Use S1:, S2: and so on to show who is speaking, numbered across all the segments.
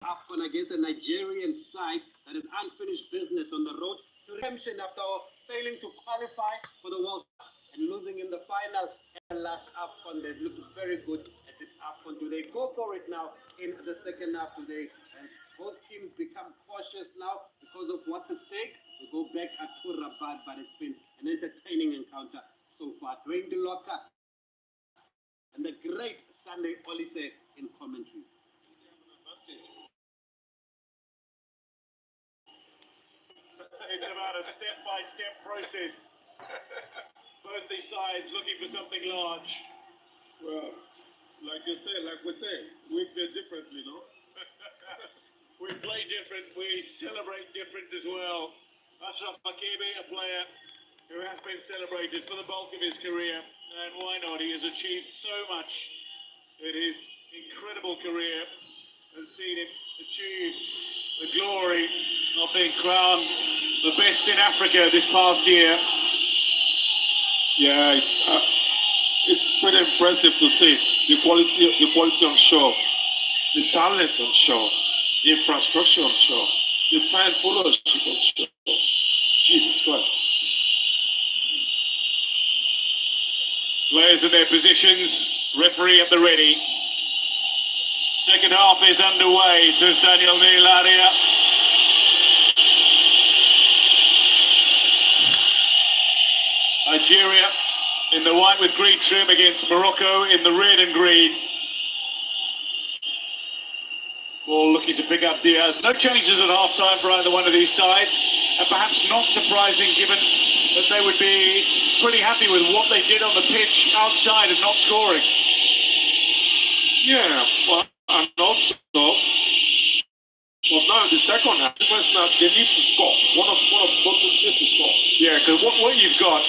S1: AFCON against a Nigerian side that is unfinished business on the road to redemption after failing to qualify for the World Cup and losing in the final and last AFCON. They looked very good at this AFCON. Do they go for it now in the second half today? And both teams become cautious now because of what's at stake. We go back at Rabat, but it's been an entertaining encounter so far. Dwayne DeLocca and the great Sunday Olise in commentary.
S2: It's about a step-by-step process. Both these sides looking for something large.
S3: Well, like we say, we play differently, no?
S2: We play different, we celebrate different as well. Ashraf Hakimi, a player who has been celebrated for the bulk of his career, and why not? He has achieved so much in his incredible career and seen him achieve the glory of being crowned the best in Africa this past year.
S3: Yeah, it's pretty impressive to see the quality on show, the talent on show, the infrastructure on show, the fan followership on show. Jesus Christ.
S2: Players in their positions, referee at the ready. Second half is underway, says Daniel Nilaria. Nigeria in the white with green trim against Morocco in the red and green. Ball looking to pick up Diaz. No changes at half-time for either one of these sides, and perhaps not surprising given that they would be pretty happy with what they did on the pitch outside and not scoring.
S3: Yeah, well, and also, well, now in the second half, they need to score. One of both needs to score.
S2: Yeah, because what you've got,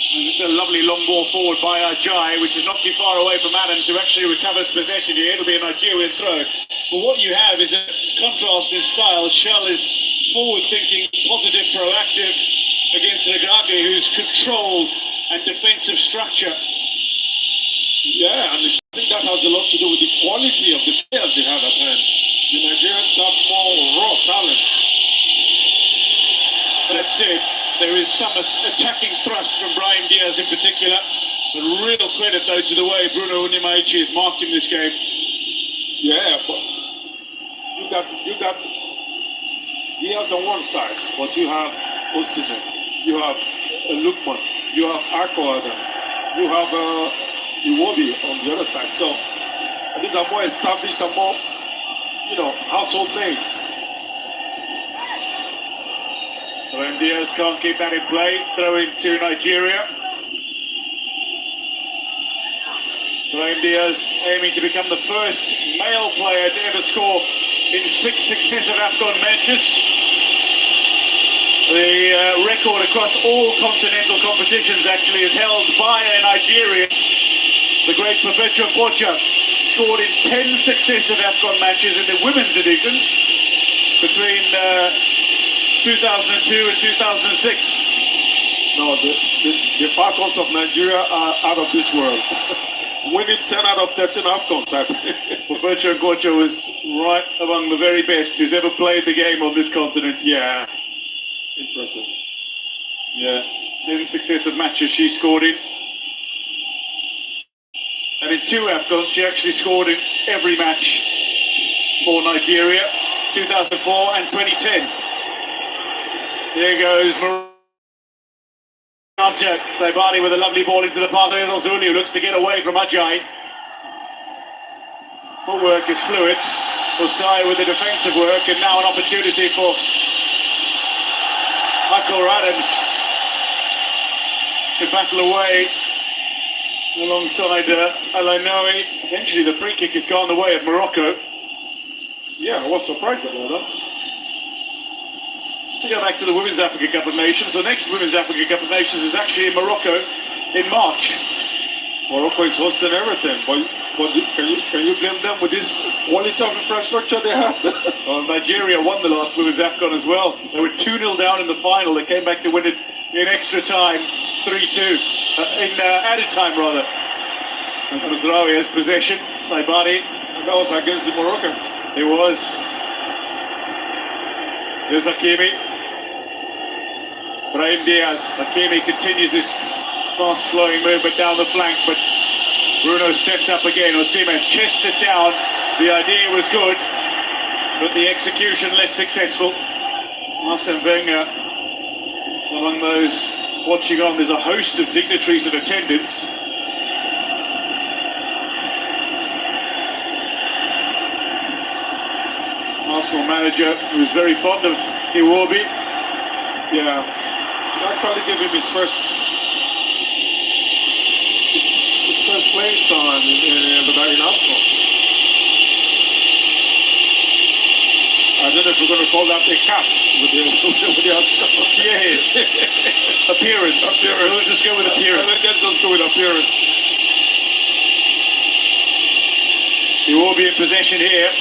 S2: this is a lovely long ball forward by Ajay, which is not too far away from Adams, who actually recovers possession here. It'll be a Nigerian throw. But what you have is a contrast in style. Shell is forward-thinking, positive, proactive against Nagage, who's controlled and defensive structure.
S3: Yeah, and I think that has a lot to do with the quality of the players they have at hand. The Nigerians have more raw talent.
S2: That's it. There is some attacking thrust from Brahim Diaz in particular. But real credit, though, to the way Bruno Unyemaichi is marked in this game.
S3: Yeah, but you got Diaz on one side, but you have Osimhen, you have Lukman, you have Akko Adams, you have Iwobi on the other side. So these are more established and more, household names.
S2: Brahim Diaz can't keep that in play. Throw into Nigeria. Brahim Diaz aiming to become the first male player to ever score in 6 successive AFCON matches. The record across all continental competitions actually is held by a Nigerian. The great Perpetua Pocha scored in 10 successive AFCON matches in the women's editions between 2002 and 2006.
S3: No, the Falcons of Nigeria are out of this world. Winning 10 out of 13 AFCONs.
S2: Perpetua Pocha was right among the very best who's ever played the game on this continent.
S3: Yeah, impressive.
S2: Yeah, 10 successive matches she scored in. And in 2 AFCONs, she actually scored in every match for Nigeria, 2004 and 2010. There goes Maranta. Saibari with a lovely ball into the path of Zulu, who looks to get away from Ajay. Footwork is fluid. Osai with the defensive work, and now an opportunity for Akko Adams to battle away alongside Alainoui. Eventually the free kick has gone the way of Morocco.
S3: Yeah, I was surprised about that.
S2: To go back to the Women's Africa Cup of Nations, the next Women's Africa Cup of Nations is actually in Morocco in March.
S3: Morocco is hosting everything, but can you blame them with this quality of infrastructure they have?
S2: Well, Nigeria won the last Women's AFCON as well. They were 2-0 down in the final. They came back to win it in extra time, 3-2. In added time, rather. Mazraoui has possession. Saibari.
S3: And that was against the Moroccans.
S2: It was. Here's Hakimi. Brahim Diaz. Hakimi continues his fast-flowing movement down the flank, but Bruno steps up again. Osimhen chests it down. The idea was good, but the execution less successful. Arsene Wenger among those watching on. There's a host of dignitaries in attendance. Arsenal manager who's very fond of Iwobi.
S3: Yeah, actually gave him his first playing time in Arsenal. I don't know if we're going to call that a cap with the Arsenal.
S2: Yeah, appearance. We'll just go with appearance.
S3: Let's just go with appearance.
S2: Iwobi in possession here,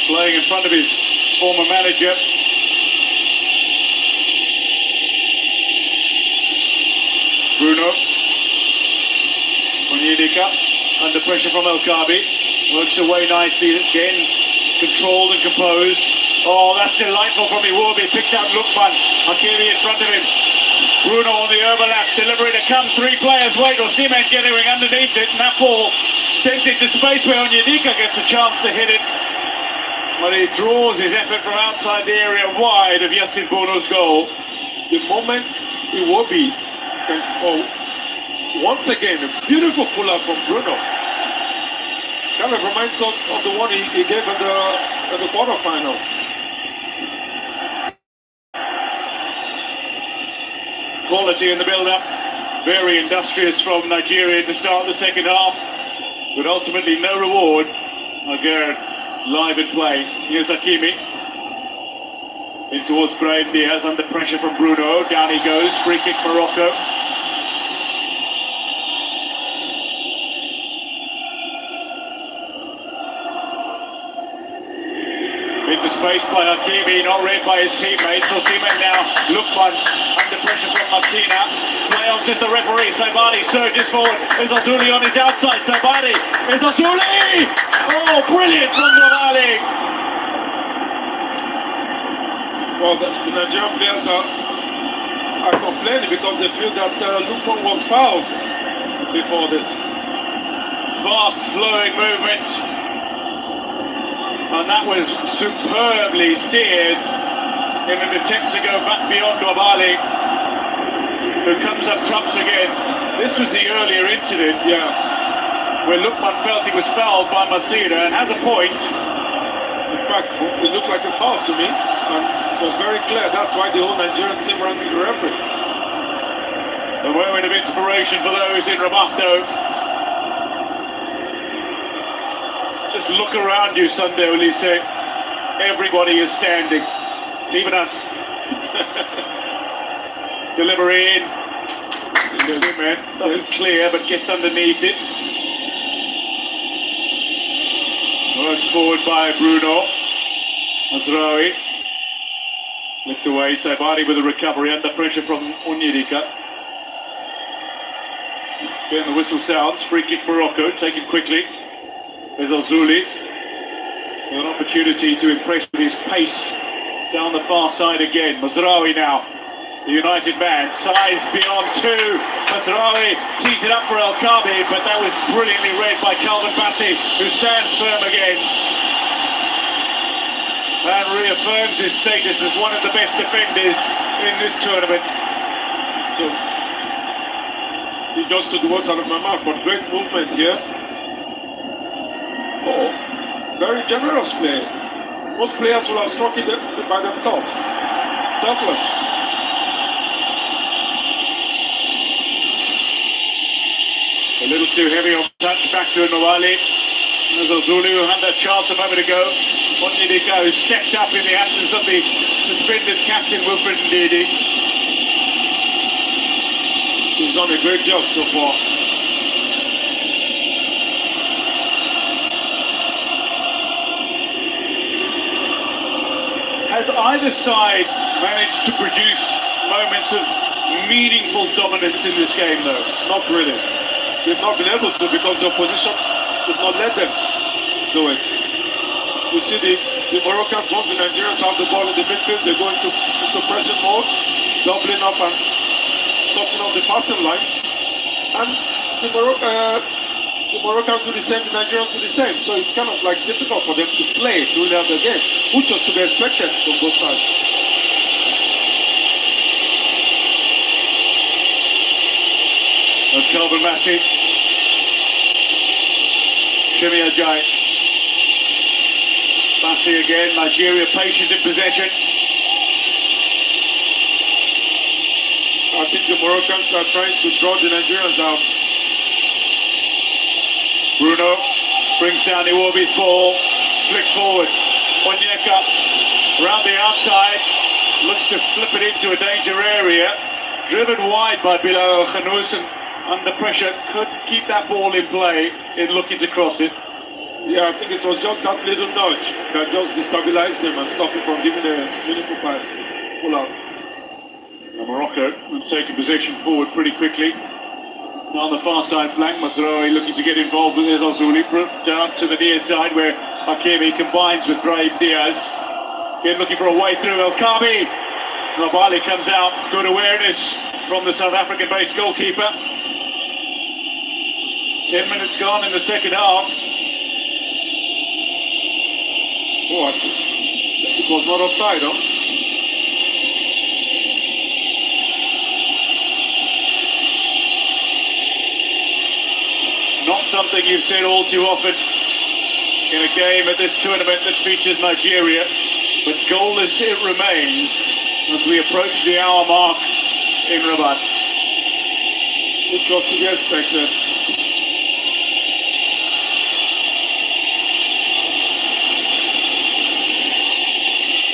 S2: playing in front of his former manager. Bruno. Onyedika, under pressure from El Kabi, works away nicely again, controlled and composed. Oh, that's delightful from Iwobi, picks out Lukman, Hakimi in front of him. Bruno on the overlap, delivery to come, three players wait, Osimhen getting underneath it, and that ball sends it to space where Onyedika gets a chance to hit it. But he draws his effort from outside the area wide of Yassine Bono's goal.
S3: The moment Iwobi can go, once again, a beautiful pull-up from Bruno. Kind of reminds us of the one he gave at the quarterfinals.
S2: Quality in the build-up. Very industrious from Nigeria to start the second half, but ultimately no reward. Again, live in play. Here's Hakimi. In towards Brahim Diaz, under pressure from Bruno. Down he goes. Free kick Morocco. Into space by Hakimi, not read by his teammates. Osimhen now. Lukman under pressure from Massina. Play on just the referee. Saibari surges forward. Is Azuli on his outside. Saibari. Is Azuli! Oh, brilliant from Nurali.
S3: Well, the Nigerian players are complaining because they feel that Lukman was fouled before this.
S2: Fast flowing movement. And that was superbly steered in an attempt to go back beyond Wabali, who comes up trumps again. This was the earlier incident, where Lukman felt he was fouled by Masina and has a point.
S3: In fact, it looked like a foul to me, and it was very clear. That's why the whole Nigerian team ran to the referee.
S2: A moment of inspiration for those in Rabat, though. Just look around you, Sunday Olise. Everybody is standing, even us. Delivery in. Doesn't clear, but gets underneath it. Worked forward by Bruno. Mazraoui. Flicked away. Saibari with a recovery under pressure from Onyedika. Again, the whistle sounds. Free kick Morocco, taken quickly. There's Azuli, with an opportunity to impress with his pace down the far side again. Mazraoui now, the United man, sized beyond two. Mazraoui tees it up for El Kabi, but that was brilliantly read by Calvin Bassey, who stands firm again and reaffirms his status as one of the best defenders in this tournament.
S3: So, he just took the words out of my mouth, but great movement here. Oh, very generous play. Most players will have struck it by themselves. Selfless.
S2: A little too heavy on touch, back to Nwali. There's Azuli who had that chance a moment ago. Onyedika, who stepped up in the absence of the suspended captain Wilfred Ndidi.
S3: He's done a great job so far.
S2: Has either side managed to produce moments of meaningful dominance in this game, though?
S3: Not really. They've not been able to because the opposition did not let them do it. You see the Moroccans, once the Nigerians have the ball in the midfield, they go into pressing mode, doubling up and cutting off the passing lines. And the Moroccans do the same, the Nigerians do the same. So it's kind of like difficult for them to play to really have the game, which was to be expected from both sides.
S2: That's Calvin Massey. Shimi Ajay. Massey again. Nigeria patient in possession.
S3: I think the Moroccans are trying to draw the Nigerians out.
S2: Bruno brings down Iwobi's ball. Flicks forward. Onyeka around the outside. Looks to flip it into a danger area. Driven wide by Bilal Khanous, and under pressure could keep that ball in play in looking to cross it.
S3: Yeah, I think it was just that little nudge that just destabilized them and stopped him from giving a meaningful pass. Pull out.
S2: And Morocco will take a position forward pretty quickly. On the far side flank, Mazraoui looking to get involved with Ezal Zuli. Down to the near side where Hakimi combines with Brahim Diaz. Again looking for a way through. El Kabi. Nabali comes out. Good awareness from the South African-based goalkeeper. 10 minutes gone in the second half.
S3: Oh, it was not offside, huh?
S2: Not something you've seen all too often in a game at this tournament that features Nigeria, but goalless it remains as we approach the hour mark in Rabat.
S3: It was to be expected.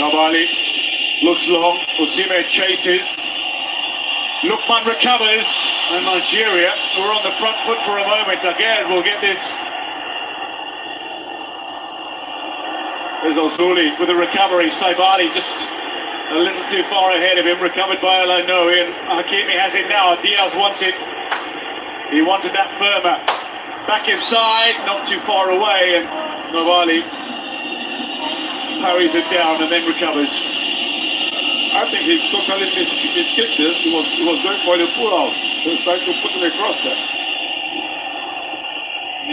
S2: Nabali looks long, Osimhen chases, Lukman recovers, and Nigeria, who are on the front foot for a moment, again will get this. There's Osuli with a recovery, Saibali just a little too far ahead of him, recovered by Alanoui, and Hakimi has it now. Diaz wants it, he wanted that firmer. Back inside, not too far away, and Nabali parries it down and then recovers.
S3: I think he totally miskicked this. He was going for the pull out. He was trying to put him across there.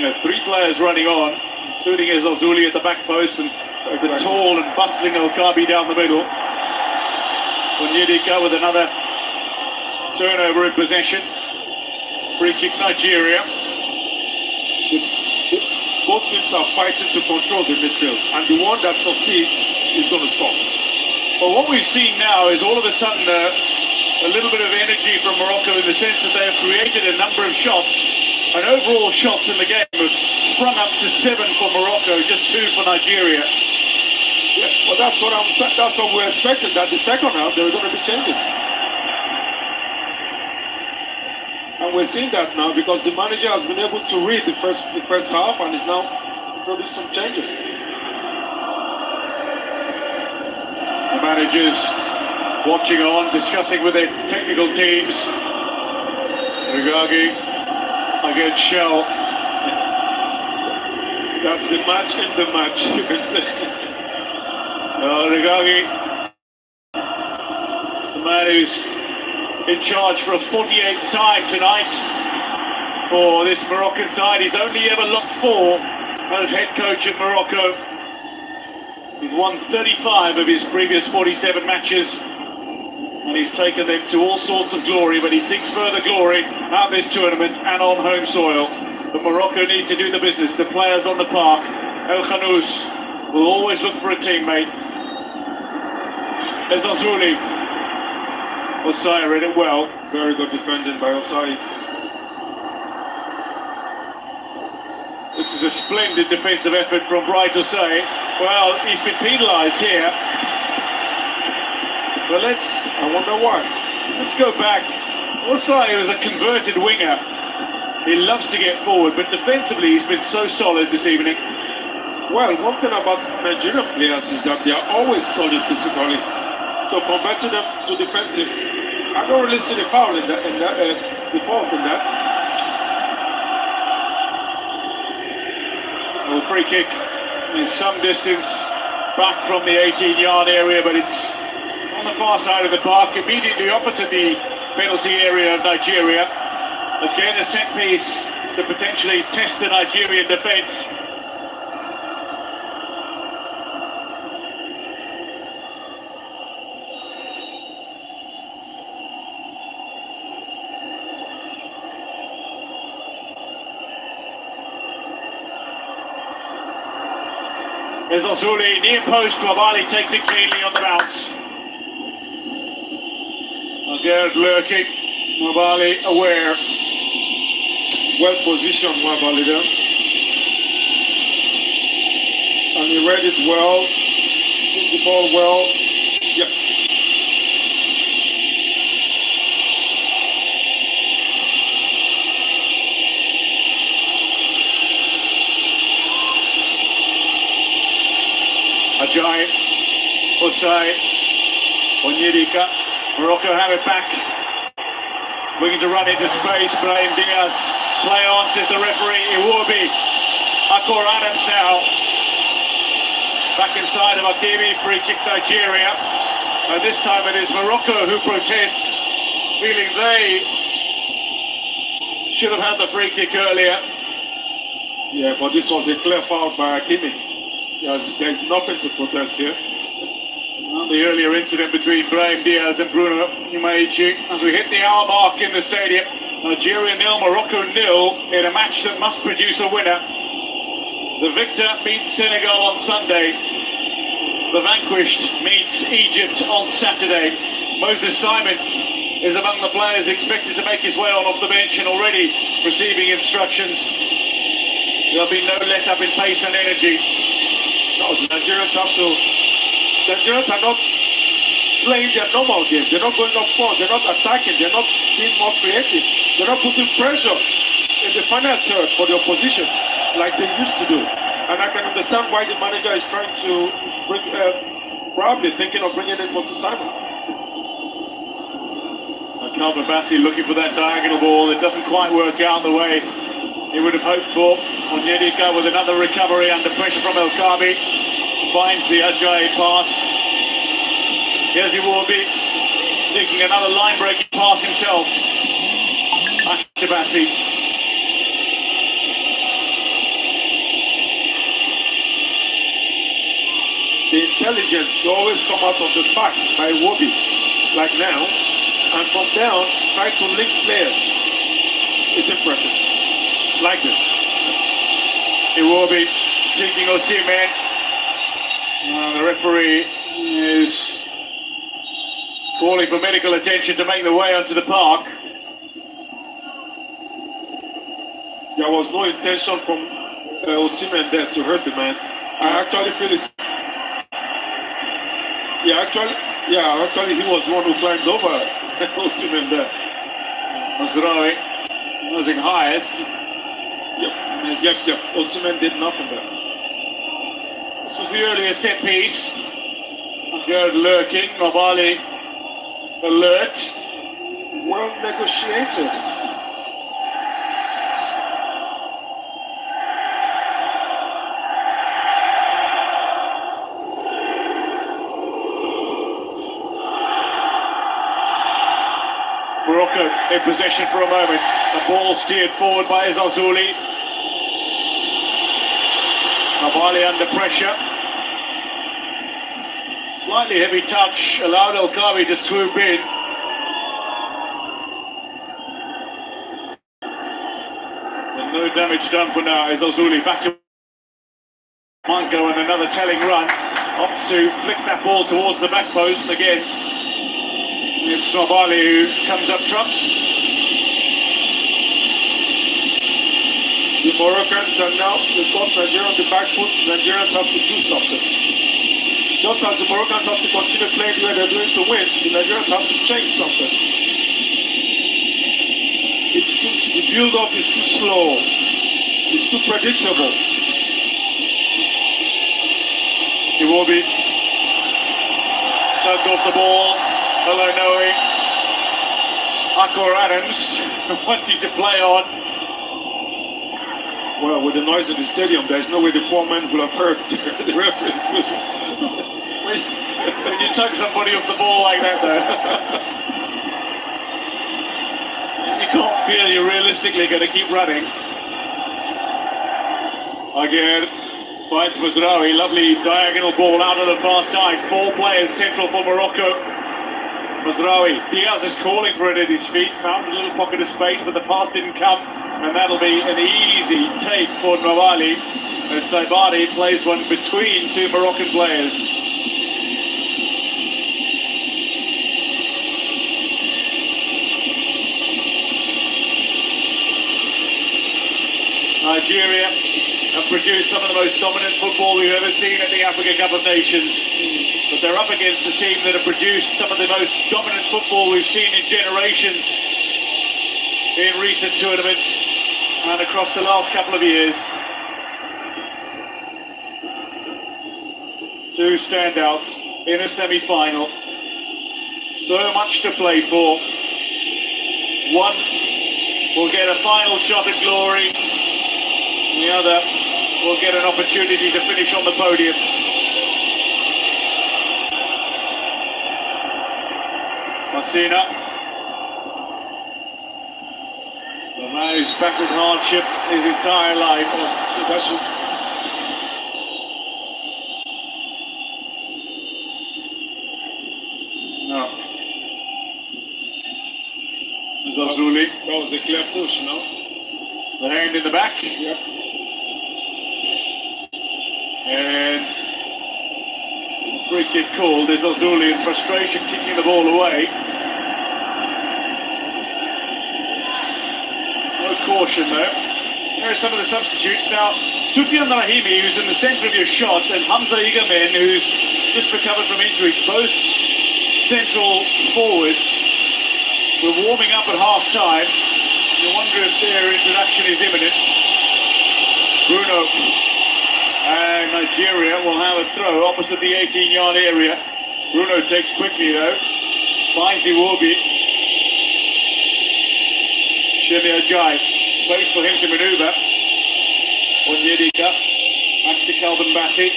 S2: Yeah, three players running on, including Ezal Zuli at the back post and the tall and bustling El Kabi down the middle. Onyedika with another turnover in possession. Free kick Nigeria.
S3: Both teams are fighting to control the midfield, and the one that succeeds is going to score.
S2: Well, what we've seen now is all of a sudden a little bit of energy from Morocco in the sense that they have created a number of shots, and overall shots in the game have sprung up to 7 for Morocco, just 2 for Nigeria.
S3: Yeah, well, that's what we expected, that the second half there were going to be changes. And we're seeing that now because the manager has been able to read the first half and is now introducing some changes.
S2: The managers watching on, discussing with their technical teams. Rugagi against Shell.
S3: That's the match in the match, you can say.
S2: Rugagi, the man who's in charge for a 48th time tonight for this Moroccan side. He's only ever lost 4 as head coach of Morocco. He's won 35 of his previous 47 matches, and he's taken them to all sorts of glory, but he seeks further glory at this tournament and on home soil. But Morocco need to do the business. The players on the park, El Khanous will always look for a teammate. Ezal Zuli. Osai read it well.
S3: Very good defending by Osai.
S2: This is a splendid defensive effort from Bright Osai. Well, he's been penalised here. But I wonder why. Let's go back. Osai was a converted winger. He loves to get forward, but defensively he's been so solid this evening.
S3: Well, one thing about Nigerian players is that they are always solid physically. So converting them to defensive, I don't really see the foul in that, the fault in that.
S2: Well, free kick It's some distance back from the 18-yard area, but it's on the far side of the park, immediately opposite the penalty area of Nigeria. Again, a set piece to potentially test the Nigerian defence. Azuli, near post, Wabali takes it cleanly on the bounce. Agerd lurking, Wabali aware.
S3: Well positioned, Wabali there. And he read it well, took the ball well. Yep.
S2: Ajay, Osai, Onyedika, Morocco have it back. Looking to run into space, Brahim Diaz. Play on, says the referee, Iwobi. Akor Adams now. Back inside of Akimi, free kick Nigeria. And this time it is Morocco who protest, feeling they should have had the free kick earlier.
S3: Yeah, but this was a clear foul by Akimi. There's nothing to protest here.
S2: And the earlier incident between Brahim Diaz and Bruno Imaichi. As we hit the hour mark in the stadium, Nigeria 0, Morocco 0 in a match that must produce a winner. The victor meets Senegal on Sunday. The vanquished meets Egypt on Saturday. Moses Simon is among the players expected to make his way on off the bench and already receiving instructions. There'll be no let up in pace and energy.
S3: No, the Nigerians are not playing their normal game. They're not going up front. They're not attacking. They're not being more creative. They're not putting pressure in the final third for the opposition like they used to do. And I can understand why the manager is trying to bring, probably thinking of bringing in Moses Simon.
S2: Calvin Bassey looking for that diagonal ball. It doesn't quite work out the way he would have hoped for. Onyedika with another recovery under pressure from El Kabi. Finds the Ajay pass. Here's Iwobi seeking another line-breaking pass himself. Back to Bassey.
S3: The intelligence to always come out of the back by Iwobi, like now, and from down try to link players. It's impressive. Like this.
S2: Iwobi seeking Osimhen. The referee is calling for medical attention to make the way onto the park.
S3: There was no intention from Osimhen there to hurt the man. I actually feel it's... Actually he was the one who climbed over Osimhen there.
S2: Mazraoui losing highest.
S3: Yep. Osimhen did nothing there.
S2: This was the earlier set piece. Gerd lurking, Mabali alert.
S3: Well negotiated.
S2: Morocco in possession for a moment. The ball steered forward by Azuli. Mabali under pressure. Slightly heavy touch allowed El Kabi to swoop in. And no damage done for now. Azuli back to Mango and another telling run. Opts to flick that ball towards the back post again. It's Mabali who comes up trumps.
S3: The Moroccans are now, they've got Nigeria on the back foot. Nigerians have to do something. Just as the Moroccans have to continue playing where they're doing to win, the Nigerians have to change something. The build-up is too slow. It's too predictable.
S2: Iwobi tugged off the ball. Hello, Noe. Akor Adams wanting to play on.
S3: Well, with the noise in the stadium, there's no way the poor man would have heard the reference.
S2: When you tug somebody off the ball like that, though, you can't feel you're realistically going to keep running. Again, finds Mazraoui, lovely diagonal ball out on the far side. 4 players central for Morocco. Mazraoui, Diaz is calling for it at his feet, found a little pocket of space, but the pass didn't come, and that'll be an easy take for Nwabali as Saibari plays one between 2 Moroccan players. Nigeria have produced some of the most dominant football we've ever seen at the Africa Cup of Nations. But they're up against the team that have produced some of the most dominant football we've seen in generations in recent tournaments and across the last couple of years. 2 standouts in a semi-final. So much to play for. One will get a final shot at glory. The other will get an opportunity to finish on the podium. Masina. The man who's battled hardship his entire life. No. Zazuli.
S3: That was a clear push, no?
S2: The hand in the back.
S3: Yep.
S2: And free kick called. There's Zazuli in frustration kicking the ball away. No caution though. There are some of the substitutes. Now, Soufiane Rahimi, who's in the centre of your shot, and Hamza Igamen, who's just recovered from injury, both central forwards, were warming up at half-time. You wonder if their introduction is imminent. Bruno and Nigeria will have a throw opposite the 18-yard area. Bruno takes quickly though, finds Iwobi. Shemi Ajayi, space for him to manoeuvre. Onyedika, back to Calvin Bassey.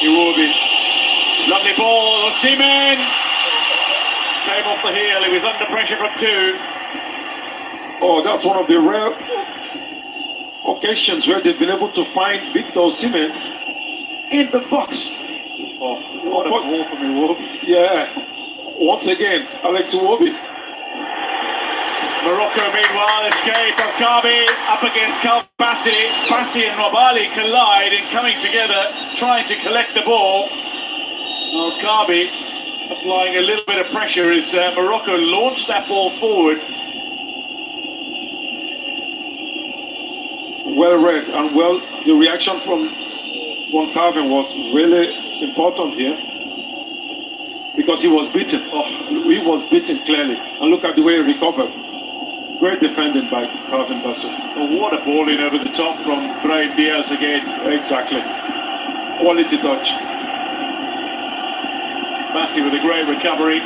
S2: Iwobi, lovely ball, Osimhen! Came off the heel, he was under pressure from 2.
S3: Oh, that's one of the rare occasions where they've been able to find Victor Osimhen in the box.
S2: Oh, what a ball from Iwobi.
S3: Yeah. Once again, Alex Iwobi.
S2: Morocco, meanwhile, escape of Kabi up against Bassi. Bassi and Nwabali collide in coming together, trying to collect the ball. Well, Kabi applying a little bit of pressure as Morocco launched that ball forward.
S3: Well read, and well, the reaction from Calvin was really important here because he was beaten. Oh, he was beaten clearly, and look at the way he recovered. Great defending by Calvin Bassey.
S2: Oh, what a ball in over the top from Brahim Diaz again.
S3: Exactly. Quality touch.
S2: Bassey with a great recovery.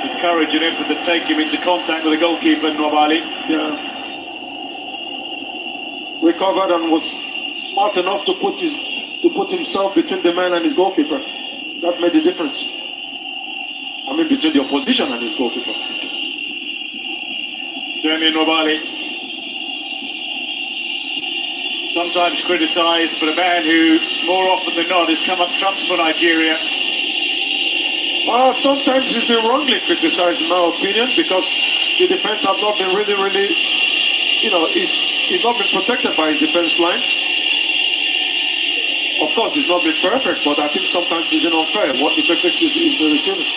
S2: His courage and effort to take him into contact with the goalkeeper, Nwabali.
S3: Yeah. Recovered and was smart enough to put himself between the man and his goalkeeper. That made the difference. I mean, between the opposition and his goalkeeper.
S2: Stanley Nwabali, sometimes criticised, but a man who, more often than not, has come up trumps for Nigeria.
S3: Well, sometimes he's been wrongly criticized, in my opinion, because the defense have not been really, he's not been protected by his defense line. Of course, he's not been perfect, but I think sometimes he's been unfair. What the critics is the receiver.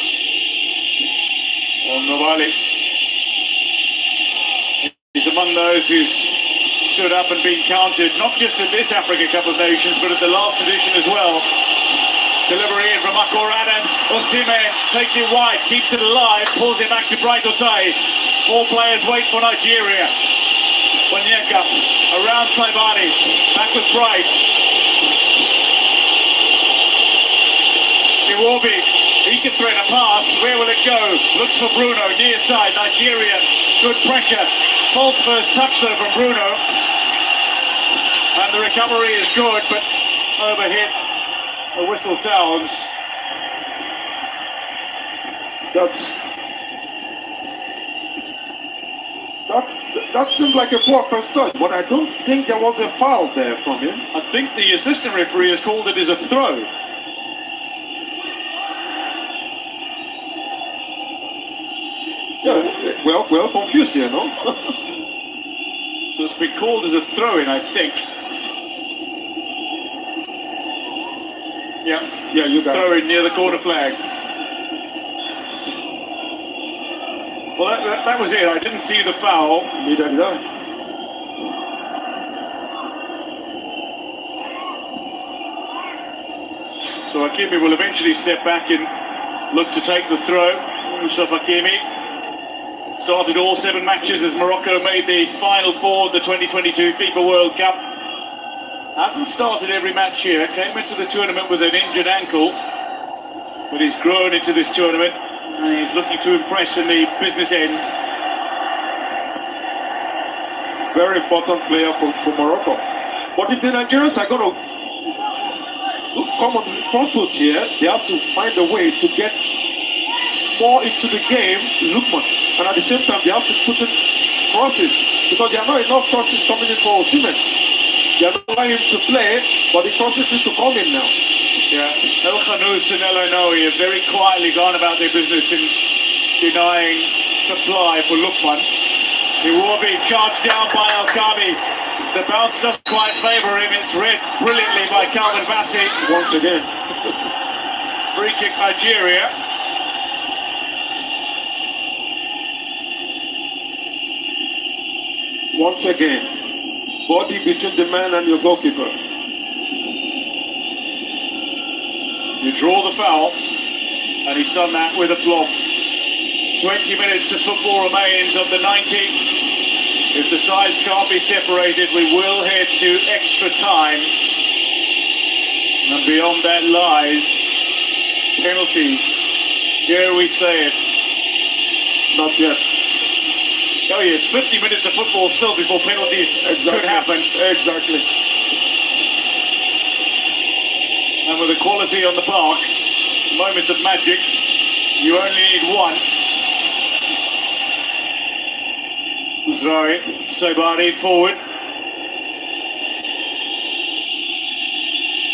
S2: Nwabali. He's among those who's stood up and been counted, not just at this Africa Cup of Nations, but at the last edition as well. Delivery in from Akor Adams. Osimhen takes it wide, keeps it alive, pulls it back to Bright Osai. 4 players wait for Nigeria. Onyeka around Saibari, back with Bright. Iwobi He can thread a pass. Where will it go? Looks for Bruno, near side. Nigeria, good pressure. False first touch though from Bruno. And the recovery is good, but overhit. The whistle sounds.
S3: That seemed like a poor first touch, but I don't think there was a foul there from him.
S2: I think the assistant referee has called it as a throw.
S3: Yeah, well confused here, no?
S2: So it's been called as a throw-in, I think.
S3: Yeah, you got
S2: throw-in near the corner flag. Well, that was it. I didn't see the foul.
S3: Neither did I.
S2: So Hakimi will eventually step back and look to take the throw. Ashraf Hakimi started all 7 matches as Morocco made the Final Four of the 2022 FIFA World Cup. Hasn't started every match here. Came into the tournament with an injured ankle, but he's grown into this tournament. And he's looking to impress in the business end.
S3: Very important player for Morocco. But if the Nigerians are going to come on the front foot here, they have to find a way to get more into the game, Lookman. And at the same time, they have to put in crosses, because there are not enough crosses coming in for Osimhen. They are not allowing him to play, but the crosses need to come in now.
S2: Yeah, El Khanous and El Ainoui have very quietly gone about their business in denying supply for Lookman. He will be charged down by Al-Kabi. The bounce doesn't quite favour him. It's read brilliantly by Calvin Bassey.
S3: Once again.
S2: Free kick Nigeria.
S3: Once again. Body between the man and your goalkeeper.
S2: You draw the foul, and he's done that with aplomb. 20 minutes of football remains of the 90. If the sides can't be separated, we will head to extra time. And beyond that lies penalties. Dare we say it?
S3: Not yet.
S2: Oh yes, 50 minutes of football still before penalties could happen.
S3: Exactly.
S2: And with the quality on the park, moments of magic, you only need one. Uzari, Sebari forward.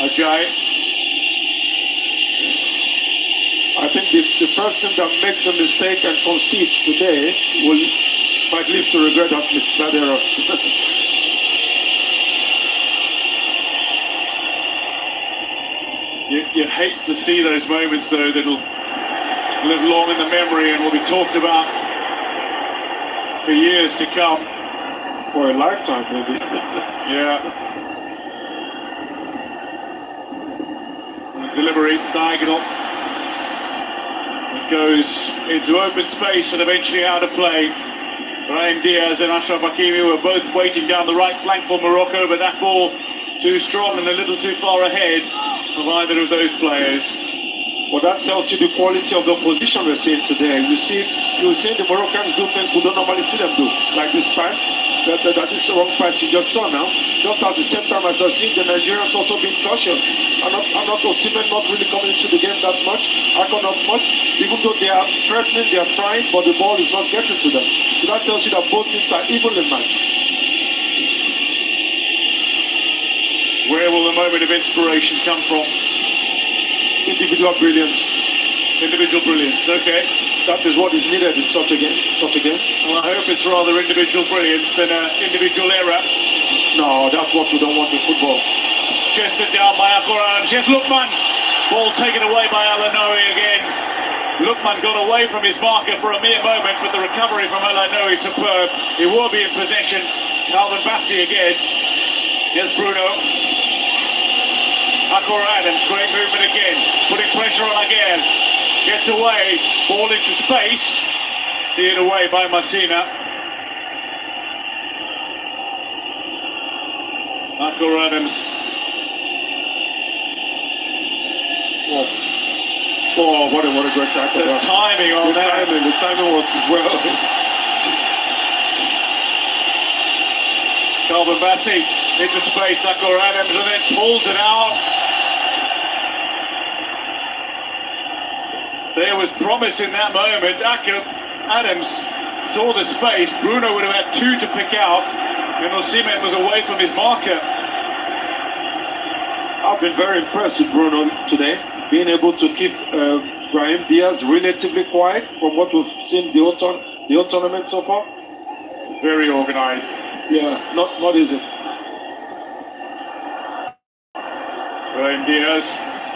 S2: Ajay.
S3: I think the first team that makes a mistake and concedes today might live to regret that error.
S2: You hate to see those moments, though, that'll live long in the memory and will be talked about for years to come.
S3: For a lifetime, maybe.
S2: Yeah. Delivery, diagonal. It goes into open space and eventually out of play. Brahim Diaz and Ashraf Hakimi were both waiting down the right flank for Morocco, but that ball too strong and a little too far ahead of either of those players.
S3: Well, that tells you the quality of the opposition we're seeing today. You see the Moroccans do things we don't normally see them do, like this pass, that is the wrong pass you just saw now. Just at the same time as I see the Nigerians also being cautious. And not Osimhen not really coming into the game that much, Ako not much. Even though they are threatening, they are trying, but the ball is not getting to them. So that tells you that both teams are evenly matched.
S2: Where will the moment of inspiration come from?
S3: Individual brilliance.
S2: Individual brilliance, okay.
S3: That is what is needed in such a game.
S2: Well, I hope it's rather individual brilliance than individual error.
S3: No, that's what we don't want in football.
S2: Chested down by Akoran. Here's Lookman. Ball taken away by El Ainoui again. Lookman got away from his marker for a mere moment, but the recovery from El Ainoui is superb. He will be in possession. Calvin Bassey again. Here's Bruno. Akor Adams, great movement again. Putting pressure on again. Gets away. Ball into space. Steered away by Masina. Akor Adams.
S3: Oh, what a great tackle.
S2: The timing on that.
S3: The timing was well.
S2: Calvin Bassey into space, Akor Adams, and then pulls it out. There was promise in that moment. Akor Adams saw the space. Bruno would have had two to pick out, and Osimhen was away from his marker.
S3: I've been very impressed with Bruno today, being able to keep Brahim Diaz relatively quiet from what we've seen the whole tournament so far.
S2: Very organised.
S3: Yeah, not easy.
S2: Brahim Diaz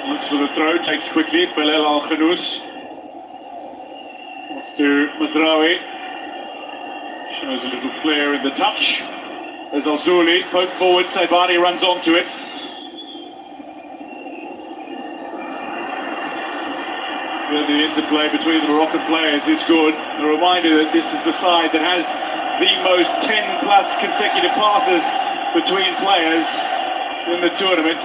S2: looks for the throw, takes quickly. Belal Al-Khanous to Mazraoui. Shows a little flair in the touch. There's Al-Zouli, poke forward, Saibari runs onto it. The interplay between the Moroccan players is good. A reminder that this is the side that has the most 10 plus consecutive passes between players in the tournament.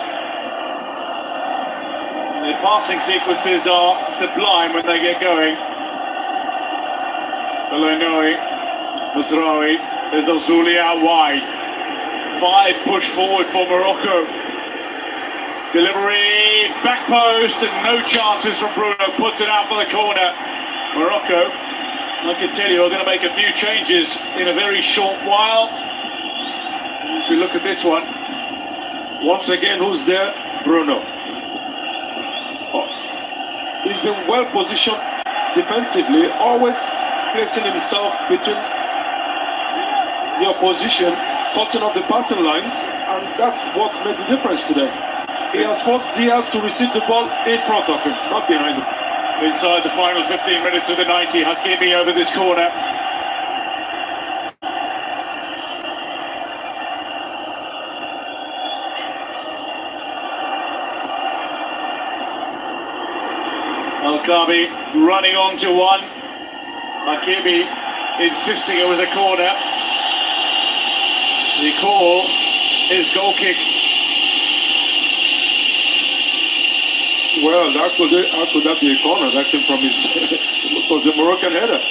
S2: And their passing sequences are sublime when they get going. Belonoui, Mazraoui, there's Al-Zouli out wide. 5 push forward for Morocco. Delivery, back post, and no chances from Bruno. Puts it out for the corner. Morocco, I can tell you, are going to make a few changes in a very short while. As we look at this one.
S3: Once again, who's there? Bruno. Oh. He's been well positioned defensively, always placing himself between the opposition, cutting off the passing lines, and that's what made the difference today. He has forced Diaz to receive the ball in front of him, not behind him.
S2: Inside the final 15 minutes of the 90, Hakimi over this corner. Al-Kabi running on to one. Hakimi insisting it was a corner. The call is goal kick.
S3: Well, how could that be a corner? That came from his... it was a Moroccan header.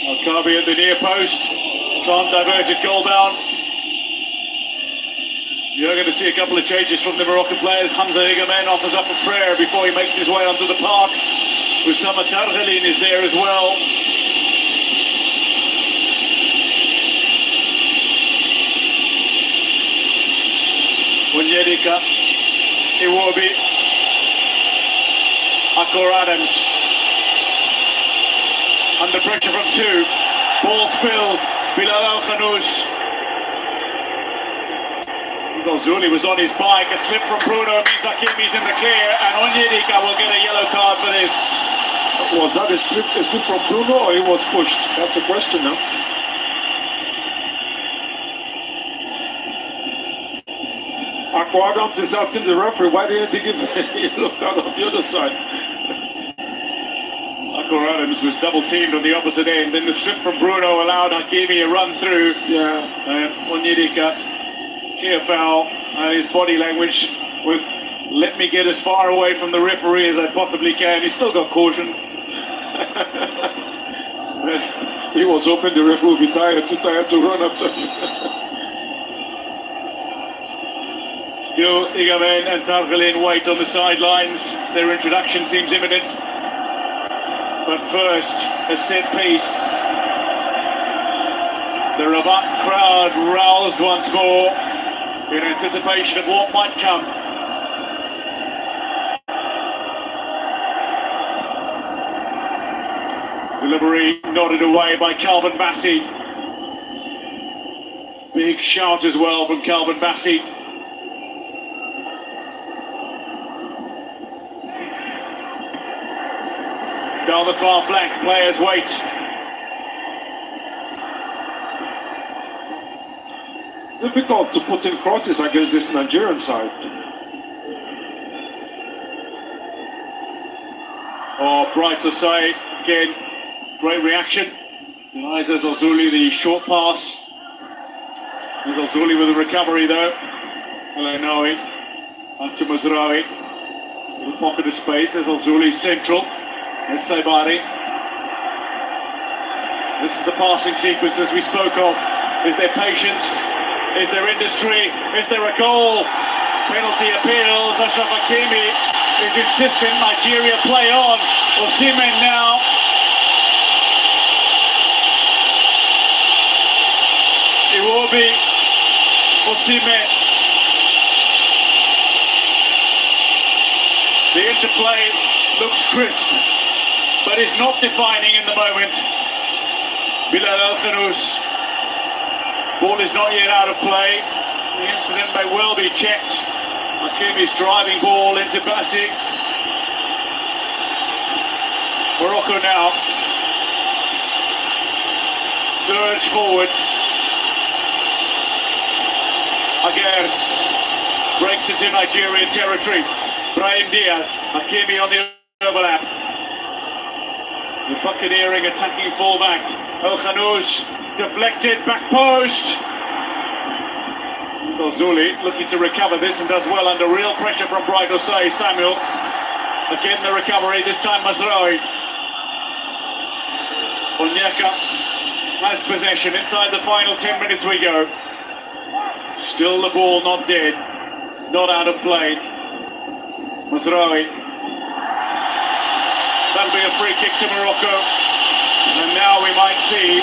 S2: Al-Kabi at the near post. Can't divert it, goal bound. You're going to see a couple of changes from the Moroccan players. Hamza Higamen offers up a prayer before he makes his way onto the park. Oussama Targhalin is there as well. Onyedika, Iwobi, Akor Adams. Under pressure from two. Ball spilled. Belal Al-Khanous. Al-Zouli was on his bike. A slip from Bruno means Hakimi's in the clear, and Onyedika will get a yellow card for this.
S3: Was that a slip from Bruno, or he was pushed? That's a question now. Akor Adams is asking the referee, why didn't he give a yellow card on the other side?
S2: Akor Adams was double teamed on the opposite end. Then the slip from Bruno allowed Hakimi a run through.
S3: Yeah.
S2: Onyedika, clear foul, and his body language was, let me get as far away from the referee as I possibly can. He's still got caution.
S3: He was hoping the referee would be too tired to run after him.
S2: Still, Higamen and Targhalin wait on the sidelines. Their introduction seems imminent. But first, a set piece. The Rabat crowd roused once more in anticipation of what might come. Delivery nodded away by Calvin Bassey. Big shout as well from Calvin Bassey. Down the far flank, players wait.
S3: Difficult to put in crosses against this Nigerian side.
S2: Oh, Bright to say again, great reaction. Denies Al-Zouli the short pass. Al-Zouli with a recovery though. Belonoui, onto Mazraoui. Little pocket of space as Al-Zuli central. There's Saibari. This is the passing sequence as we spoke of. Is there patience? Is there industry? Is there a goal? Penalty appeals. Ashraf Hakimi is insistent. Nigeria play on. Osimhen now. Iwobi. Osimhen. The interplay looks crisp, but is not defining in the moment. Bilal El-Khanous. Ball is not yet out of play. The incident may well be checked. Hakimi's driving ball into Bassi. Morocco now. Surge forward. Aguerd breaks into Nigerian territory. Brahim Diaz. Hakimi on the overlap. The buccaneering attacking fullback. El-Khanous deflected, back post. So Zuli looking to recover this and does well under real pressure from Bright Osei. Samuel. Again the recovery, this time Mazraoui. Onyeka has possession. Inside the final 10 minutes we go. Still the ball not dead. Not out of play. Mazraoui. That'll be a free kick to Morocco. And now we might see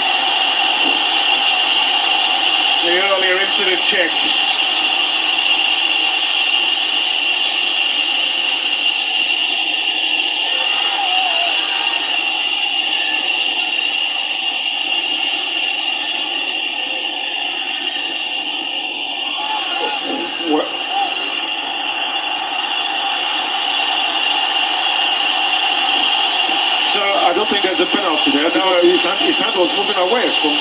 S2: the earlier incident checked.
S3: I don't think there's a penalty there. No, his hand was moving away from.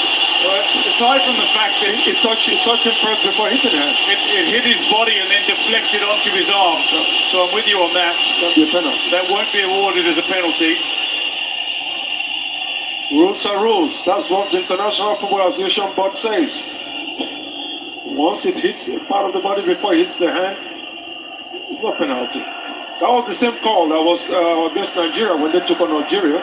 S2: Aside from the fact that
S3: it touched him first before hitting him.
S2: It hit his body and then deflected onto his arm. So I'm with you on that.
S3: That'll be a penalty.
S2: That won't be awarded as a penalty.
S3: Rules are rules. That's what the International Football Association board says. Once it hits part of the body before it hits the hand, it's no penalty. That was the same call that was against Nigeria when they took on Algeria.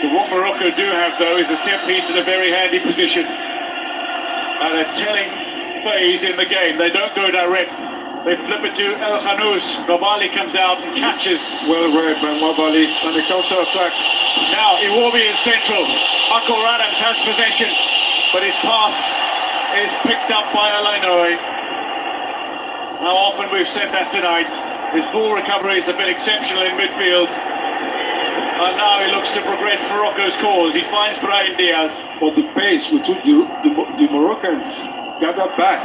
S2: So what Morocco do have, though, is a set piece in a very handy position. At a telling phase in the game. They don't go direct. They flip it to El-Khanous. Nobali comes out and catches.
S3: Well read by Nobali on the counter-attack.
S2: Now, Iwobi is central. Akol Adams has possession, but his pass is picked up by Alainoe. How often we've said that tonight. His ball recoveries have been exceptional in midfield. And now he looks to progress Morocco's cause. He finds Brahim Diaz.
S3: But the pace with which the Moroccans gather back.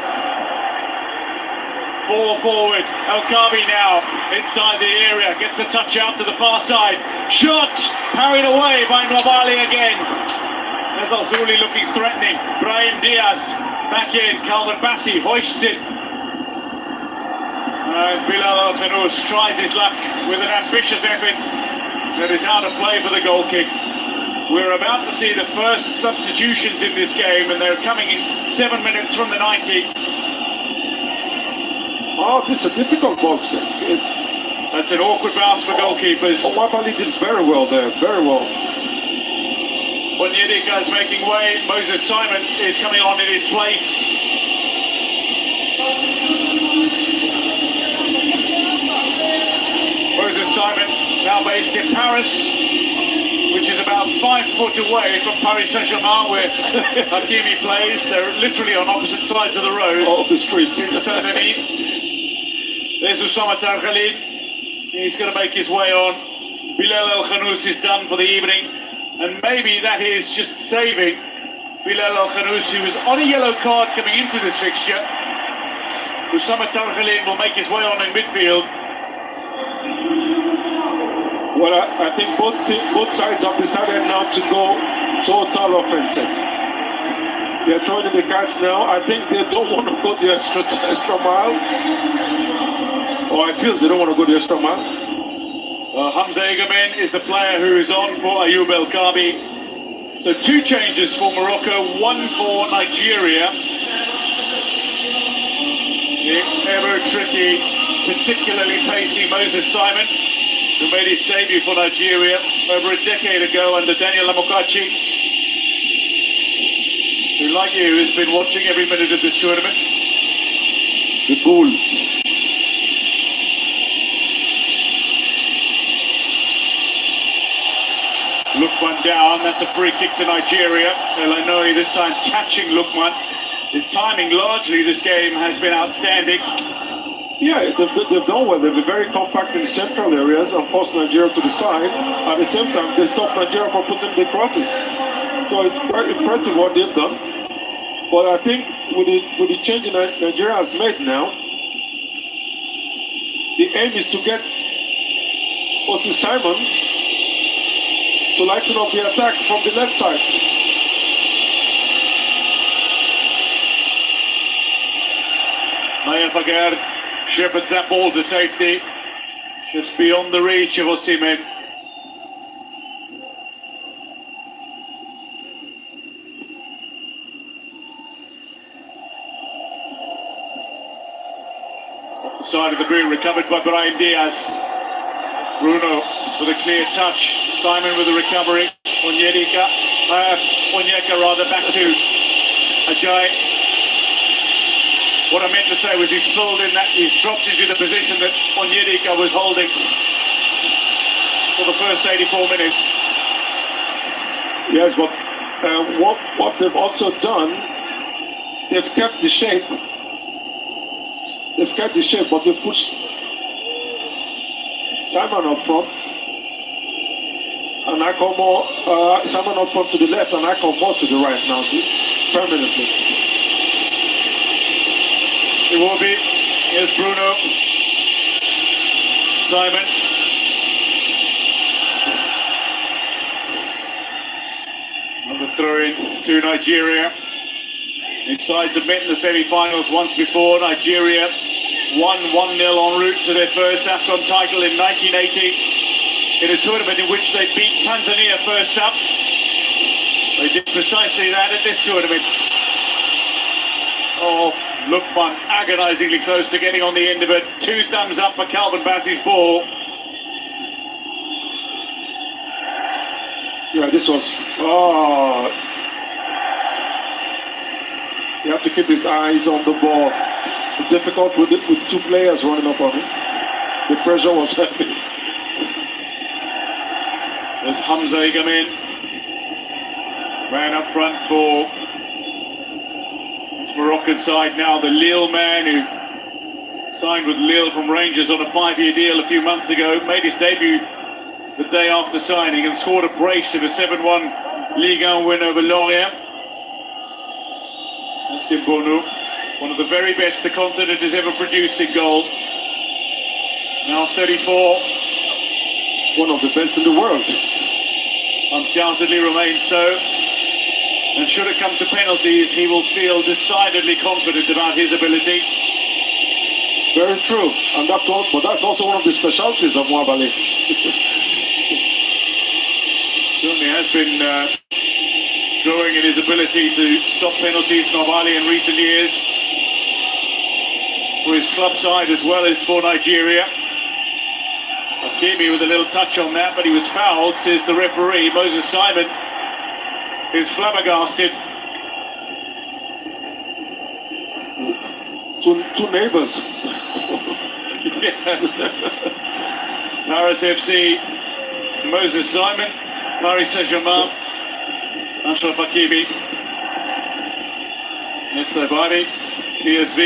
S2: Fall forward. El-Kabi now inside the area. Gets the touch out to the far side. Shot! Parried away by Nobali again. There's Al-Zuli looking threatening. Brahim Diaz back in. Calvin Bassi hoists it. And Bilal El-Khanous tries his luck with an ambitious effort that is out of play for the goal kick. We're about to see the first substitutions in this game, and they're coming in 7 minutes from the 90.
S3: Oh, this is a difficult box.
S2: That's an awkward bounce for goalkeepers.
S3: Nobali did very well there, very well.
S2: Onyedika is making way. Moses Simon is coming on in his place. Moses Simon, now based in Paris, which is about 5 foot away from Paris Saint-Germain, where Hakimi plays. They're literally on opposite sides of the road.
S3: Of the streets.
S2: In Saint-Denis. There's Oussama Khalid. He's going to make his way on. Bilal El-Khanous is done for the evening. And maybe that is just saving Bilal El-Khanous, who was on a yellow card coming into this fixture. Oussama Khalid will make his way on in midfield.
S3: Well, I think both sides have decided now to go total offensive. They're throwing in the cards now. I think they don't want to go the extra mile. Or I feel they don't want to go the extra mile.
S2: Hamza Egamen is the player who is on for Ayoub El-Kabi. So 2 changes for Morocco, 1 for Nigeria. The ever tricky, particularly pacey Moses Simon, who made his debut for Nigeria over a decade ago under Daniel Amokachi, who, like you, has been watching every minute of this tournament.
S3: The bull.
S2: Lukman down, that's a free kick to Nigeria. Elanoi this time catching Lukman. His timing largely this game has been outstanding.
S3: Yeah, they've done well. They've been very compact in the central areas and forced Nigeria to the side. At the same time, they stopped Nigeria from putting the crosses. So it's quite impressive what they've done. But I think with the change Nigeria has made now, the aim is to get Moses Simon to lighten up the attack from the left side.
S2: Naya Fager shepherds that ball to safety, just beyond the reach of Osimhen. Off the side of the green, recovered by Brahim Diaz. Bruno with a clear touch. Simon with the recovery. Onyeka back to Ajay. What I meant to say was he's filled in that, he's dropped into the position that Onyeka was holding for the first 84 minutes.
S3: Yes, but what they've also done, they've kept the shape. They've kept the shape, but they've pushed Simon up front, and Simon up front to the left, and more to the right now, permanently.
S2: It will be. Here's Bruno. Simon. Another throw-in to Nigeria. These sides have met in the semi-finals once before. Nigeria won 1-0 en route to their first AFCON title in 1980 in a tournament in which they beat Tanzania first up. They did precisely that at this tournament. Oh, Lukman agonisingly close to getting on the end of it. 2 thumbs up for Calvin Bassey's ball.
S3: Yeah, this was... Oh, you have to keep his eyes on the ball. It's difficult with 2 players running up on him. The pressure was heavy.
S2: There's Hamza Igamin. Man up front for this Moroccan side now. The Lille man who signed with Lille from Rangers on a 5-year deal a few months ago. Made his debut the day after signing and scored a brace in a 7-1 Ligue 1 win over Lorient. Simbono, one of the very best the continent has ever produced in goal. Now 34.
S3: One of the best in the world.
S2: Undoubtedly remains so. And should it come to penalties, he will feel decidedly confident about his ability.
S3: Very true. And that's also one of the specialties of Mwabali.
S2: Certainly has been growing in his ability to stop penalties, Nwabali, in recent years. For his club side as well as for Nigeria. Hakimi with a little touch on that, but he was fouled, says the referee. Moses Simon is flabbergasted.
S3: Two neighbours.
S2: Paris FC, Moses Simon, Paris Saint-Germain, Achraf Hakimi, Nesabani, PSV,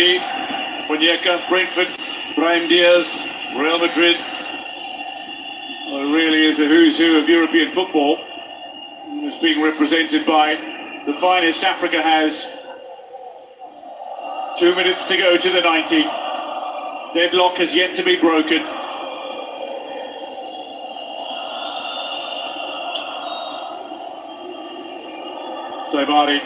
S2: Onyeka, Brentford, Brahim Diaz, Real Madrid. Well, it really is a who's who of European football. It's being represented by the finest Africa has. 2 minutes to go to the 90. Deadlock has yet to be broken. Saibari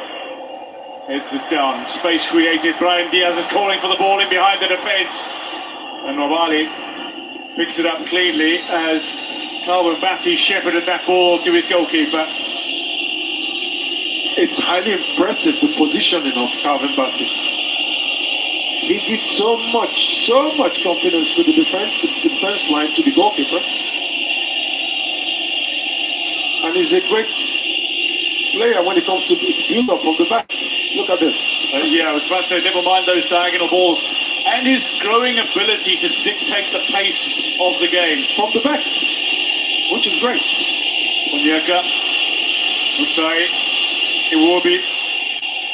S2: heads this down. Space created. Brahim Diaz is calling for the ball in behind the defence. And Nwabali picks it up cleanly as Calvin Bassey shepherded that ball to his goalkeeper.
S3: It's highly impressive, the positioning of Calvin Bassey. he gives so much confidence to the defense line, to the goalkeeper. And he's a great player when it comes to build up from the back. Look at this.
S2: Yeah, I was about to say, never mind those diagonal balls. And his growing ability to dictate the pace of the game.
S3: From the back, which is great.
S2: Onyeka, Musai, Iwobi,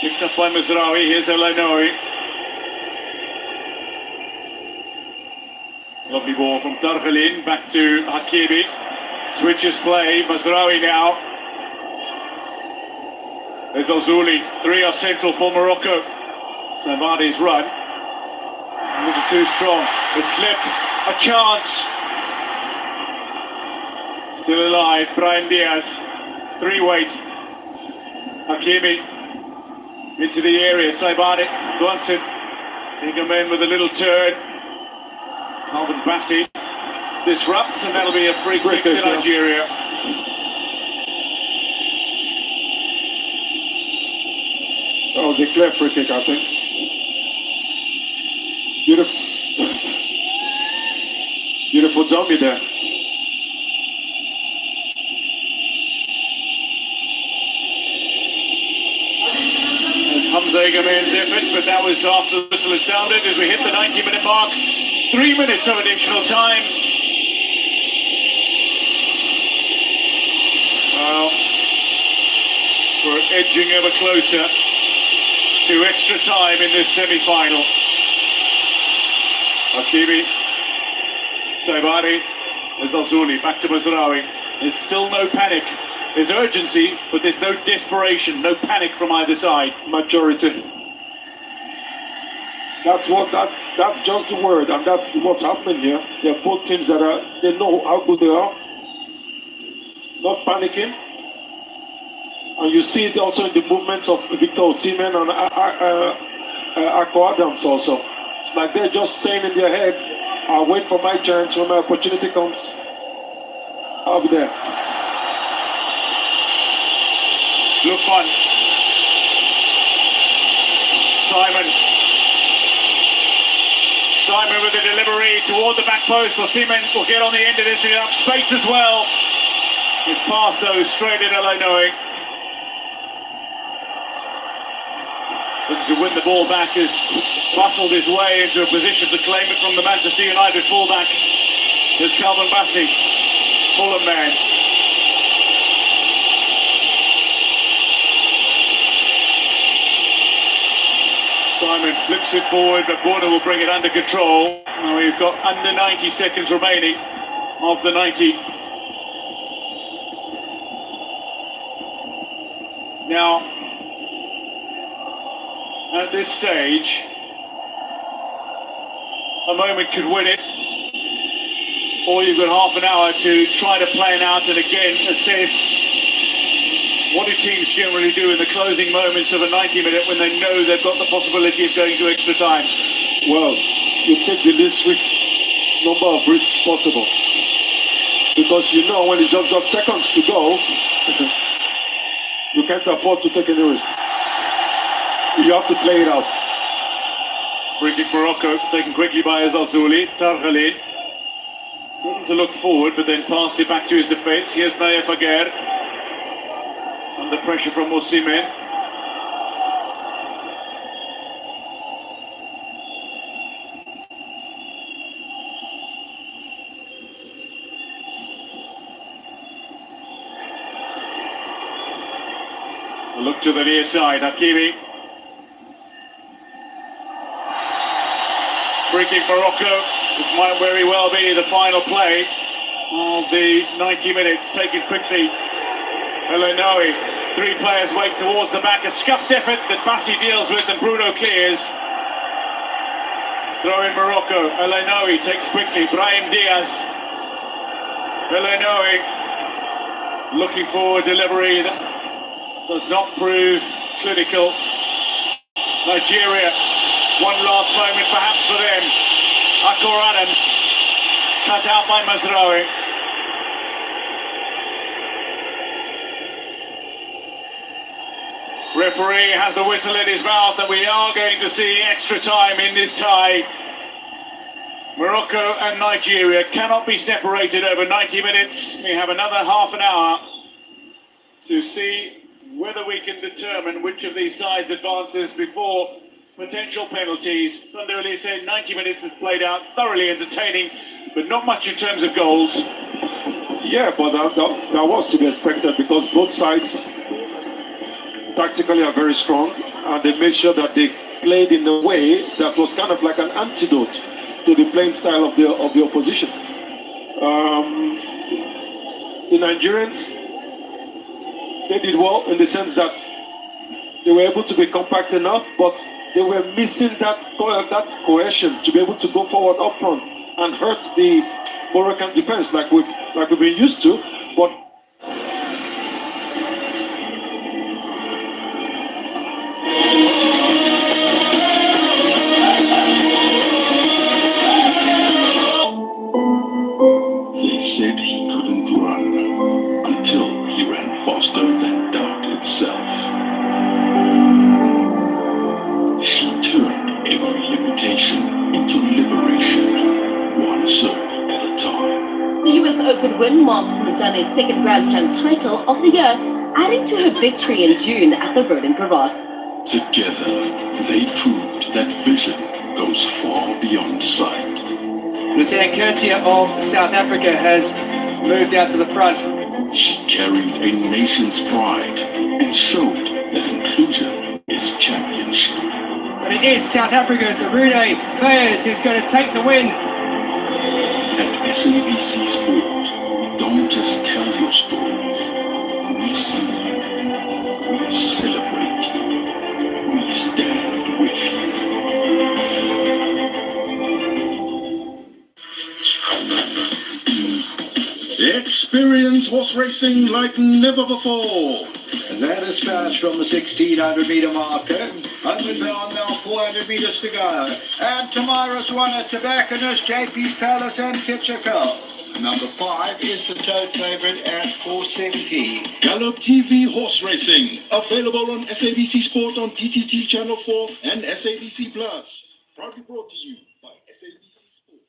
S2: picked up by Mazraoui. Here's Elanoui. Lovely ball from Dargelin, back to Hakimi. Switches play, Mazraoui now. There's Ozuli, 3 are central for Morocco. Savadi's run. A little too strong. The slip, a chance. Still alive, Brian Diaz. 3 weight. Hakimi into the area. Saibari wants it. Ingerman with a little turn. Calvin Bassey disrupts, and that'll be a free kick to Nigeria.
S3: That was a clear free kick, I think. Beautiful zombie there.
S2: Hamza Egerman's effort, but that was after the whistle had sounded as we hit the 90-minute mark. 3 minutes of additional time. Well, we're edging ever closer to extra time in this semi-final. Hakimi, Saibari, there's Ozuli, back to Mazraoui. There's still no panic. There's urgency, but there's no desperation, no panic from either side.
S3: Maturity. That's just the word, and that's what's happening here. They're both teams that they know how good they are, not panicking. And you see it also in the movements of Victor Osimhen and Akko Adams also. It's like they're just saying in their head, I'll wait for my chance. When my opportunity comes, I'll be there.
S2: Lukman. Simon with the delivery toward the back post. Osimhen will get on the end of this, and up space as well. His pass though straight at Elanoui. Looking to win the ball back, has muscled his way into a position to claim it from the Manchester United fullback. There's Calvin Bassey, Fulham man. Simon flips it forward, but Border will bring it under control. Now we've got under 90 seconds remaining of the 90. Now, at this stage, a moment could win it, or you've got half an hour to try to plan out and again assess what do teams generally do in the closing moments of a 90-minute when they know they've got the possibility of going to extra time.
S3: Well, you take the least number of risks possible, because you know when you just got seconds to go, you can't afford to take any risk. You have to play it out.
S2: Free kick Morocco, taken quickly by Ozuli. Targhalin wanting to look forward, but then passed it back to his defence. Here's Naya Faguer. Under pressure from Osimhen. A look to the near side, Hakimi. Free kick Morocco. This might very well be the final play of the 90 minutes, taken quickly. Elanoui, 3 players wait towards the back, a scuffed effort that Bassey deals with and Bruno clears. Throw in Morocco, Elanoui takes quickly, Brahim Diaz. Elanoui looking for a delivery that does not prove clinical. Nigeria, one last moment perhaps for them. Akko Adams, cut out by Mazraoui. Referee has the whistle in his mouth and we are going to see extra time in this tie. Morocco and Nigeria cannot be separated over 90 minutes. We have another half an hour to see whether we can determine which of these sides advances before potential penalties. Sunday said 90 minutes has played out, thoroughly entertaining, but not much in terms of goals.
S3: Yeah, but that was to be expected because both sides tactically are very strong and they made sure that they played in a way that was kind of like an antidote to the playing style of the opposition. The Nigerians, they did well in the sense that they were able to be compact enough, but they were missing that cohesion to be able to go forward up front and hurt the Moroccan defense like we've been used to. But
S4: they said he couldn't run until he ran faster than doubt itself. She turned every limitation into liberation, one serve at a time.
S5: The US Open win marks Madane's second Grand Slam title of the year, adding to her victory in June at the Roland Garros.
S4: Together, they proved that vision goes far beyond sight.
S1: Lucia Kurtia of South Africa has moved out to the front.
S4: She carried a nation's pride and showed that inclusion is championship.
S1: But it is South Africa's Rude Players who's going to take the win.
S4: At SABC Sport, we don't just tell your stories. We see you. We celebrate you. We stand with you.
S6: Experience horse racing like never before.
S7: That is fast from the 1600-meter marker. 100 bound now, 400 meters to go. And tomorrow's winner, Tobacconist, JP Palace and Kitchako. Number 5 is the tote favorite at 470.
S6: Gallop TV horse racing. Available on SABC Sport on TTT Channel 4 and SABC Plus. Proudly brought to you by SABC Sport.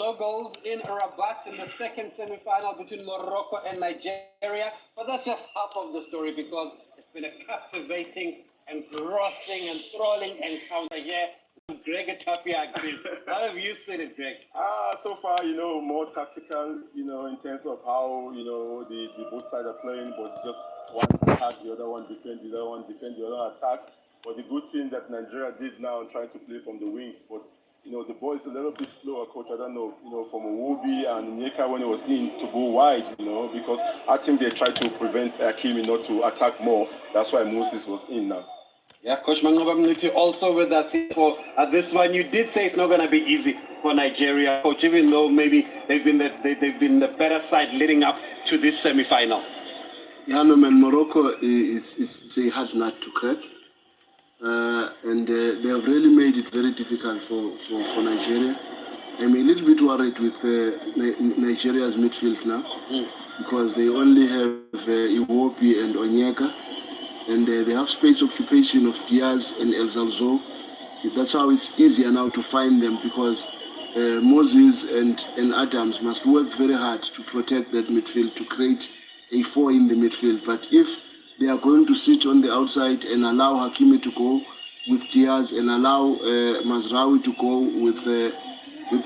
S1: No goals in Rabat in the second semi-final between Morocco and Nigeria. But that's just half of the story because it's been a captivating, engrossing, and enthralling encounter here. Greg Tapia agrees. How have you seen it, Greg?
S8: So far, more tactical, in terms of how, the both sides are playing, but just one attack, the other one defend, the other one defend, the other attack. But the good thing that Nigeria did now, trying to play from the wings, but the ball is a little bit slower, coach. I don't know, from Owobi and Nyeka when it was in to go wide, because I think they tried to prevent Hakimi not to attack more. That's why Moses was in now.
S1: Yeah, Coach Mangobamniti also with us for this one. You did say it's not going to be easy for Nigeria, Coach, even though maybe they've been the better side leading up to this semi-final.
S9: Yeah, no, man, Morocco is a hard nut to crack. And they have really made it very difficult for Nigeria. I'm a little bit worried with Nigeria's midfield now because they only have Iwobi and Onyeka, and they have space occupation of Diaz and El Zalzo. That's how it's easier now to find them because Moses and Adams must work very hard to protect that midfield, to create a 4 in the midfield. But if they are going to sit on the outside and allow Hakimi to go with Diaz and allow Mazraoui to go with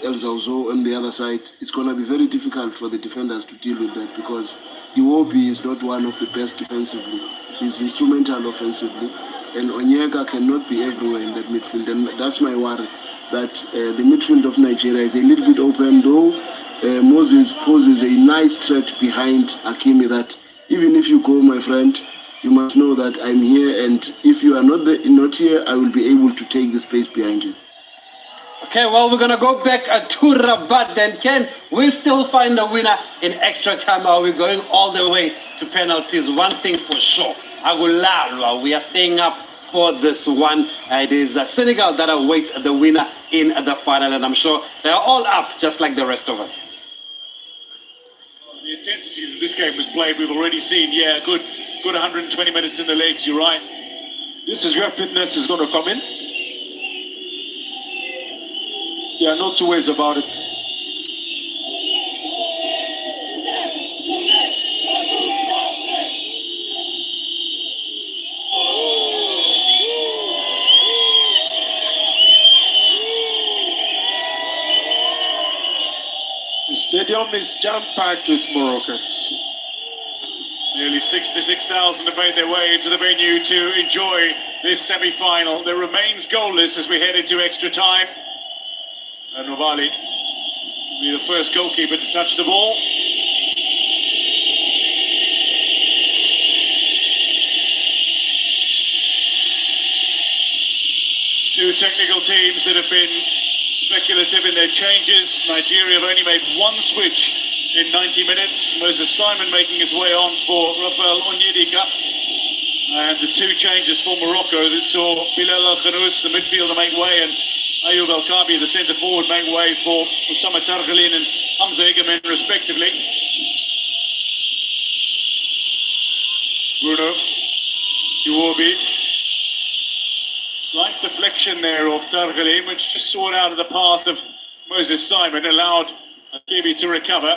S9: El Zalzo on the other side, it's going to be very difficult for the defenders to deal with that because Iwobi is not one of the best defensively. He's instrumental offensively, and Onyeka cannot be everywhere in that midfield. And that's my worry, that the midfield of Nigeria is a little bit open, though Moses poses a nice threat behind Hakimi that even if you go, my friend, you must know that I'm here, and if you are not here, I will be able to take the space behind you.
S1: Okay, well, we're going to go back to Rabat then. Ken, we still find the winner in extra time. Are we going all the way to penalties? One thing for sure, Aguilar, we are staying up for this one. It is Senegal that awaits the winner in the final, and I'm sure they are all up just like the rest of us.
S2: The intensity that this game was played, we've already seen. Yeah, good 120 minutes in the legs. You're right.
S3: This is where fitness is going to come in. There are no two ways about it. The stadium is jam-packed with Moroccans.
S2: Nearly 66,000 have made their way into the venue to enjoy this semi-final. There remains goalless as we head into extra time. And Novali will be the first goalkeeper to touch the ball. Two technical teams that have been speculative in their changes. Nigeria have only made one switch in 90 minutes. Moses Simon making his way on for Rafael Onyedika. And the two changes for Morocco that saw Bilal Al-Khanous, the midfielder, make way, and Ayoub El-Kabi, the centre forward, make way for Osama Targhalin and Hamza Egamen, respectively. Bruno Iwobi. Slight deflection there of Targhalin, which just saw it out of the path of Moses Simon, allowed Akibi to recover.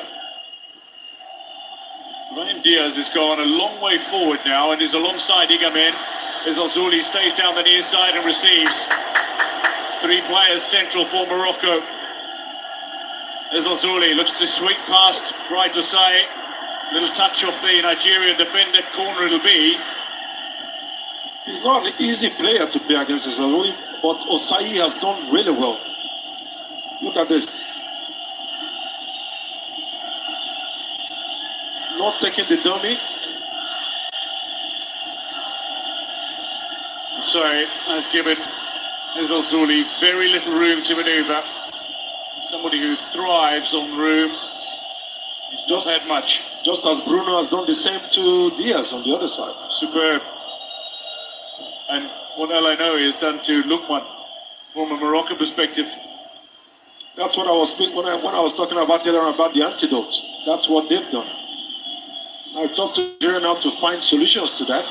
S2: Ryan Diaz has gone a long way forward now and is alongside Egamen. As Al-Zouli stays down the near side and receives. Three players central for Morocco. As Al-Zouli looks to sweep past Bright Osai. Little touch off the Nigerian defender, corner it'll be.
S3: He's not an easy player to play against Al-Zouli, but Osai has done really well. Look at this. Not taking the dummy.
S2: Sorry, has given Al-Zouli very little room to manoeuvre. Somebody who thrives on room. He's not had much.
S3: Just as Bruno has done the same to Diaz on the other side.
S2: Superb. And what El Ainoui has done to Lukman from a Moroccan perspective.
S3: That's what I was when I was talking about earlier about the antidotes. That's what they've done. Now it's up to Nigeria now to find solutions to that.